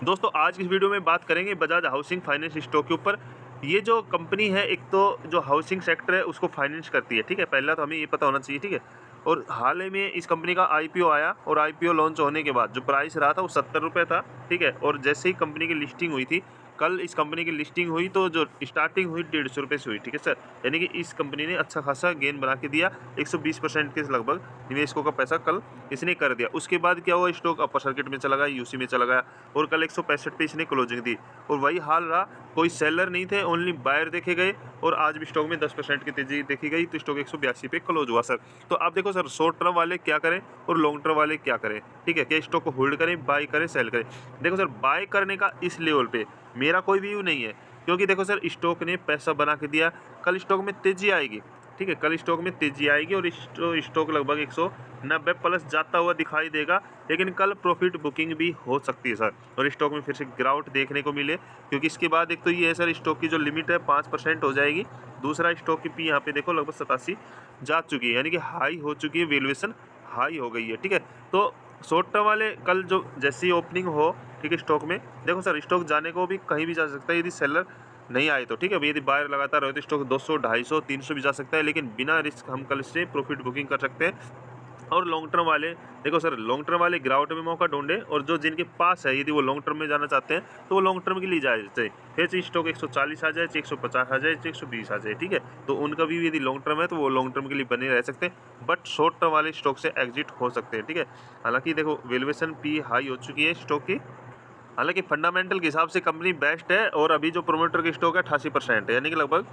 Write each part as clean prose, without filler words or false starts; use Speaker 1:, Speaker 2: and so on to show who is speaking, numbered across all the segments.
Speaker 1: दोस्तों आज की इस वीडियो में बात करेंगे बजाज हाउसिंग फाइनेंस स्टॉक के ऊपर। ये जो कंपनी है, एक तो जो हाउसिंग सेक्टर है उसको फाइनेंस करती है, ठीक है। पहला तो हमें ये पता होना चाहिए, ठीक है। और हाल ही में इस कंपनी का आईपीओ आया और आईपीओ लॉन्च होने के बाद जो प्राइस रहा था वो 70 रुपये था, ठीक है। और जैसे ही कंपनी की लिस्टिंग हुई थी, कल इस कंपनी की लिस्टिंग हुई तो जो स्टार्टिंग हुई 150 रुपये से हुई, ठीक है सर। यानी कि इस कंपनी ने अच्छा खासा गेन बना के दिया, 120% के लगभग निवेशकों का पैसा कल इसने कर दिया। उसके बाद क्या हुआ, स्टॉक अपर सर्किट में चला गया, यूसी में चला गया और कल 165 पे इसने क्लोजिंग दी। और वही हाल रहा, कोई सेलर नहीं थे, ओनली बायर देखे गए और आज भी स्टॉक में 10% की तेजी देखी गई तो स्टॉक 182 पे क्लोज हुआ सर। तो आप देखो सर, शॉर्ट टर्म वाले क्या करें और लॉन्ग टर्म वाले क्या करें, ठीक है। क्या स्टॉक को होल्ड करें, बाय करें, सेल करें। देखो सर, बाय करने का इस लेवल पे मेरा कोई व्यू नहीं है, क्योंकि देखो सर स्टॉक ने पैसा बना के दिया, कल स्टॉक में तेजी आएगी, ठीक है। कल स्टॉक में तेजी आएगी और स्टॉक लगभग 190 प्लस जाता हुआ दिखाई देगा, लेकिन कल प्रॉफिट बुकिंग भी हो सकती है सर। और स्टॉक में फिर से गिरावट देखने को मिले, क्योंकि इसके बाद एक तो ये है सर, स्टॉक की जो लिमिट है 5% हो जाएगी। दूसरा, स्टॉक की पी यहाँ पे देखो लगभग 87 जा चुकी है, यानी कि हाई हो चुकी है, वैल्यूएशन हाई हो गई है, ठीक है। तो शॉर्ट टर्म वाले कल जो जैसी ओपनिंग हो, ठीक है, स्टॉक में देखो सर, स्टॉक जाने को भी कहीं भी जा सकता है यदि सेलर नहीं आए तो, ठीक है। यदि बायर लगातार रहे तो स्टॉक 200, 250, 300 भी जा सकता है, लेकिन बिना रिस्क हम कल से प्रॉफिट बुकिंग कर सकते हैं। और लॉन्ग टर्म वाले देखो सर, लॉन्ग टर्म वाले गिरावट में मौका ढूंढे, और जो जिनके पास है यदि वो लॉन्ग टर्म में जाना चाहते हैं तो वो लॉन्ग टर्म के लिए जाए, फिर से स्टॉक 140 आ जाए, 150 आ जाए, 120 आ जाए, ठीक है। तो उनका भी यदि लॉन्ग टर्म है तो वो लॉन्ग टर्म के लिए बने रह सकते हैं, बट शॉर्ट टर्म वाले स्टॉक से एग्जिट हो सकते हैं, ठीक है। हालांकि देखो वैल्यूएशन पी हाई हो चुकी है स्टॉक की। हालांकि फंडामेंटल के हिसाब से कंपनी बेस्ट है, और अभी जो प्रोमोटर की स्टॉक है 88% है, यानी कि लगभग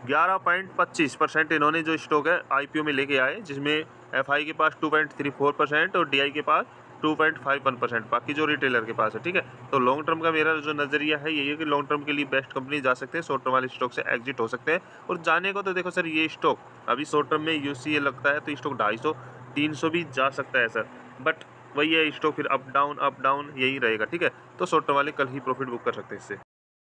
Speaker 1: 11.25% इन्होंने जो स्टॉक है आईपीओ में लेके आए, जिसमें एफआई के पास 2.34% और डीआई के पास 2.51%, बाकी जो रिटेलर के पास है, ठीक है। तो लॉन्ग टर्म का मेरा जो नज़रिया है यही है कि लॉन्ग टर्म के लिए बेस्ट कंपनी जा सकते हैं, शॉर्ट टर्म वाले स्टॉक से एग्जिट हो सकते हैं। और जाने को तो देखो सर, ये स्टॉक अभी शॉर्ट टर्म में यूसी लगता है तो स्टॉक 250, 300 भी जा सकता है सर, बट वही है, स्टॉक फिर अप डाउन यही रहेगा, ठीक है। तो शॉर्ट टर्म वाले कल ही प्रॉफिट बुक कर सकते हैं इससे।